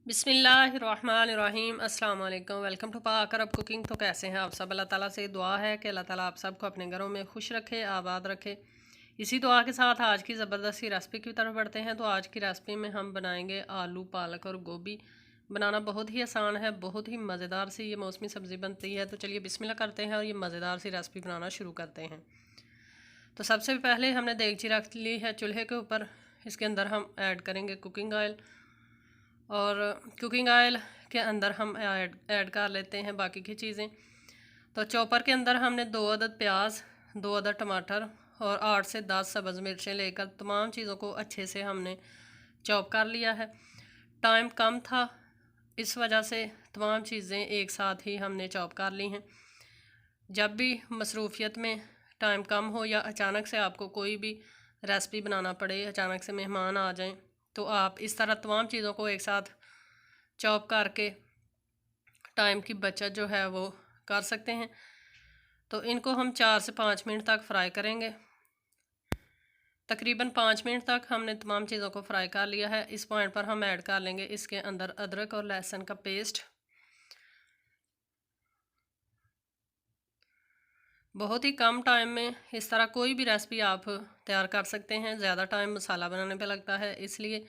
बिस्मिल्लाहिर्रहमानिर्रहीम अस्सलाम वालेकुम। वेलकम टू पाक अरब कुकिंग। तो कैसे हैं आप सब? अल्लाह ताला से दुआ है कि अल्लाह ताला आप सबको अपने घरों में खुश रखे, आबाद रखे। इसी दुआ के साथ आज की ज़बरदस्ती रेसिपी की तरफ बढ़ते हैं। तो आज की रेसिपी में हम बनाएंगे आलू पालक और गोभी। बनाना बहुत ही आसान है, बहुत ही मज़ेदार सी ये मौसमी सब्ज़ी बनती है। तो चलिए बिस्मिल्लाह करते हैं और ये मज़ेदार सी रेसिपी बनाना शुरू करते हैं। तो सबसे पहले हमने देगची रख ली है चूल्हे के ऊपर। इसके अंदर हम ऐड करेंगे कुकिंग ऑयल, और कुकिंग ऑयल के अंदर हम ऐड कर लेते हैं बाकी की चीज़ें। तो चॉपर के अंदर हमने 2 अदद प्याज, 2 अदद टमाटर और 8 से 10 सब्ज़ मिर्चें लेकर तमाम चीज़ों को अच्छे से हमने चॉप कर लिया है। टाइम कम था, इस वजह से तमाम चीज़ें एक साथ ही हमने चॉप कर ली हैं। जब भी मसरूफियत में टाइम कम हो या अचानक से आपको कोई भी रेसिपी बनाना पड़े, अचानक से मेहमान आ जाएं, तो आप इस तरह तमाम चीज़ों को एक साथ चॉप करके टाइम की बचत जो है वो कर सकते हैं। तो इनको हम 4 से 5 मिनट तक फ्राई करेंगे। तकरीबन 5 मिनट तक हमने तमाम चीज़ों को फ्राई कर लिया है। इस पॉइंट पर हम ऐड कर लेंगे इसके अंदर अदरक और लहसुन का पेस्ट। बहुत ही कम टाइम में इस तरह कोई भी रेसिपी आप तैयार कर सकते हैं। ज़्यादा टाइम मसाला बनाने पे लगता है, इसलिए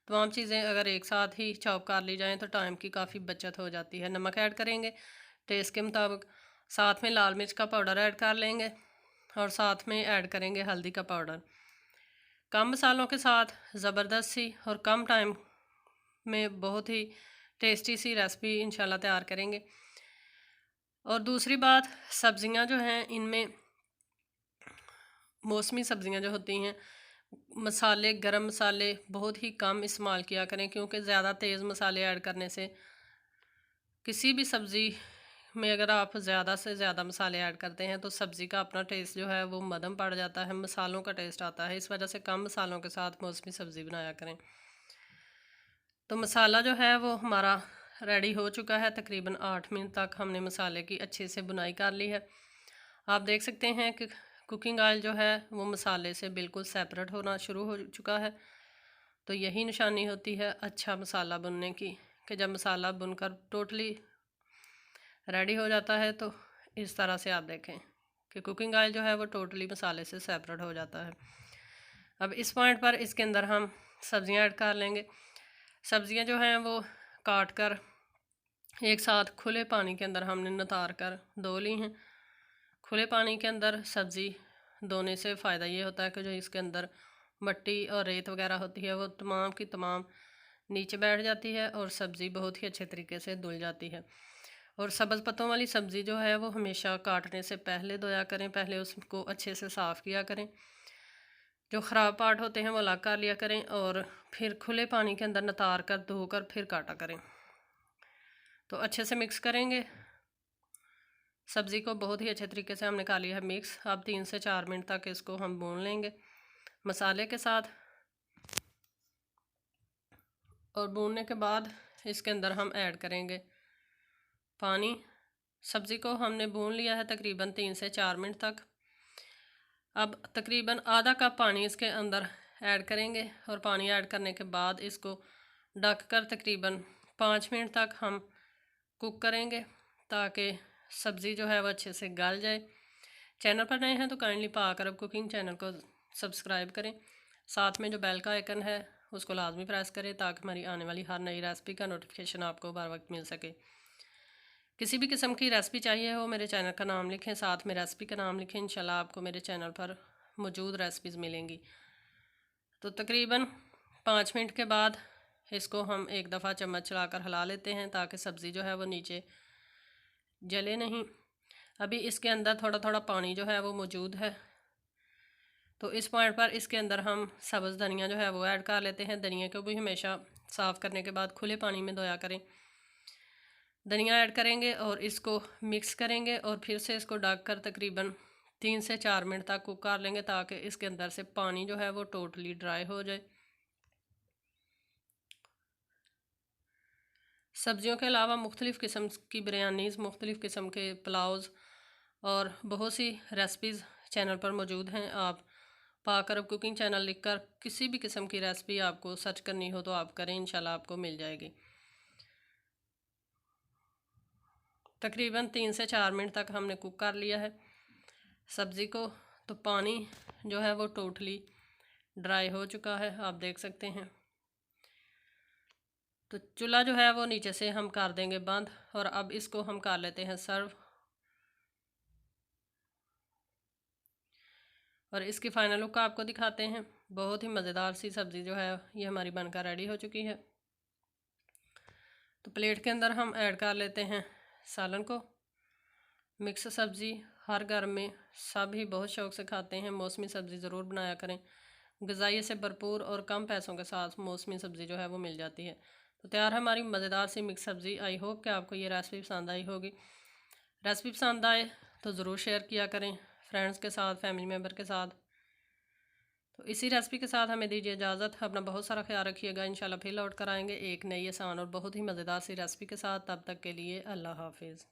तमाम चीज़ें अगर एक साथ ही चॉप कर ली जाएँ तो टाइम की काफ़ी बचत हो जाती है। नमक ऐड करेंगे टेस्ट के मुताबिक, साथ में लाल मिर्च का पाउडर ऐड कर लेंगे और साथ में ऐड करेंगे हल्दी का पाउडर। कम मसालों के साथ ज़बरदस्त सी और कम टाइम में बहुत ही टेस्टी सी रेसिपी इंशाल्लाह तैयार करेंगे। और दूसरी बात, सब्ज़ियां जो हैं इनमें मौसमी सब्ज़ियां जो होती हैं, मसाले गरम मसाले बहुत ही कम इस्तेमाल किया करें, क्योंकि ज़्यादा तेज़ मसाले ऐड करने से किसी भी सब्ज़ी में अगर आप ज़्यादा से ज़्यादा मसाले ऐड करते हैं तो सब्ज़ी का अपना टेस्ट जो है वो मदम पड़ जाता है, मसालों का टेस्ट आता है। इस वजह से कम मसालों के साथ मौसमी सब्ज़ी बनाया करें। तो मसाला जो है वो हमारा रेडी हो चुका है। तकरीबन 8 मिनट तक हमने मसाले की अच्छे से बुनाई कर ली है। आप देख सकते हैं कि कुकिंग ऑयल जो है वो मसाले से बिल्कुल सेपरेट होना शुरू हो चुका है। तो यही निशानी होती है अच्छा मसाला बुनने की, कि जब मसाला बुनकर टोटली रेडी हो जाता है तो इस तरह से आप देखें कि कुकिंग ऑयल जो है वो टोटली मसाले से सेपरेट हो जाता है। अब इस पॉइंट पर इसके अंदर हम सब्ज़ियाँ ऐड कर लेंगे। सब्ज़ियाँ जो हैं वो काट कर एक साथ खुले पानी के अंदर हमने नितार कर धो ली हैं। खुले पानी के अंदर सब्ज़ी धोने से फ़ायदा ये होता है कि जो इसके अंदर मिट्टी और रेत वगैरह होती है वो तमाम की तमाम नीचे बैठ जाती है और सब्ज़ी बहुत ही अच्छे तरीके से धुल जाती है। और सब्ज़ पत्तों वाली सब्ज़ी जो है वो हमेशा काटने से पहले धोया करें, पहले उसको अच्छे से साफ़ किया करें, जो ख़राब पार्ट होते हैं वो अलग कर लिया करें और फिर खुले पानी के अंदर नितार कर धोकर फिर काटा करें। तो अच्छे से मिक्स करेंगे। सब्ज़ी को बहुत ही अच्छे तरीके से हमने कर लिया है मिक्स। अब 3 से 4 मिनट तक इसको हम भून लेंगे मसाले के साथ। और भूनने के बाद इसके अंदर हम ऐड करेंगे पानी। सब्ज़ी को हमने भून लिया है तकरीबन 3 से 4 मिनट तक। अब तकरीबन आधा कप पानी इसके अंदर ऐड करेंगे और पानी ऐड करने के बाद इसको ढक कर तकरीबन 5 मिनट तक हम कुक करेंगे, ताकि सब्ज़ी जो है वो अच्छे से गल जाए। चैनल पर नए हैं तो काइंडली पाक अरब कुकिंग चैनल को सब्सक्राइब करें। साथ में जो बेल का आइकन है उसको लाजमी प्रेस करें, ताकि हमारी आने वाली हर नई रेसिपी का नोटिफिकेशन आपको बर वक्त मिल सके। किसी भी किस्म की रेसिपी चाहिए हो मेरे चैनल का नाम लिखें, साथ में रेसिपी का नाम लिखें, इंशाल्लाह आपको मेरे चैनल पर मौजूद रेसिपीज़ मिलेंगी। तो तकरीबन 5 मिनट के बाद इसको हम एक दफ़ा चम्मच चलाकर हिला लेते हैं, ताकि सब्ज़ी जो है वो नीचे जले नहीं। अभी इसके अंदर थोड़ा थोड़ा पानी जो है वो मौजूद है। तो इस पॉइंट पर इसके अंदर हम सब्ज़ धनिया जो है वो ऐड कर लेते हैं। धनिया को भी हमेशा साफ़ करने के बाद खुले पानी में धोया करें। धनिया ऐड करेंगे और इसको मिक्स करेंगे और फिर से इसको ढक कर तकरीबन 3 से 4 मिनट तक कुक कर लेंगे, ताकि इसके अंदर से पानी जो है वो टोटली ड्राई हो जाए। सब्जियों के अलावा मुख्तलिफ़ किस्म की बिरयानीज़, मुख्तलिफ़ किस्म के पुलाव्स और बहुत सी रेसिपीज़ चैनल पर मौजूद हैं। आप पाक अरब कुकिंग चैनल लिखकर किसी भी किस्म की रेसिपी आपको सर्च करनी हो तो आप करें, इंशाल्लाह आपको मिल जाएगी। तकरीबन 3 से 4 मिनट तक हमने कुक कर लिया है सब्ज़ी को। तो पानी जो है वो टोटली ड्राई हो चुका है, आप देख सकते हैं। तो चूल्हा जो है वो नीचे से हम कर देंगे बंद और अब इसको हम कर लेते हैं सर्व। और इसकी फ़ाइनल लुक आपको दिखाते हैं। बहुत ही मज़ेदार सी सब्ज़ी जो है ये हमारी बनकर रेडी हो चुकी है। तो प्लेट के अंदर हम ऐड कर लेते हैं सालन को। मिक्स सब्ज़ी हर घर में सभी बहुत शौक़ से खाते हैं। मौसमी सब्ज़ी ज़रूर बनाया करें। ग़िज़ाई से भरपूर और कम पैसों के साथ मौसमी सब्ज़ी जो है वो मिल जाती है। तो तैयार है हमारी मज़ेदार सी मिक्स सब्ज़ी। आई होप कि आपको ये रेसिपी पसंद आई होगी। रेसिपी पसंद आए तो ज़रूर शेयर किया करें फ्रेंड्स के साथ, फैमिली मेम्बर के साथ। तो इसी रेसिपी के साथ हमें दीजिए इजाज़त। अपना बहुत सारा ख्याल रखिएगा। इंशाल्लाह फिर लौट कर आएंगे एक नई आसान और बहुत ही मज़ेदार सी रेसिपी के साथ। तब तक के लिए अल्लाह हाफिज़।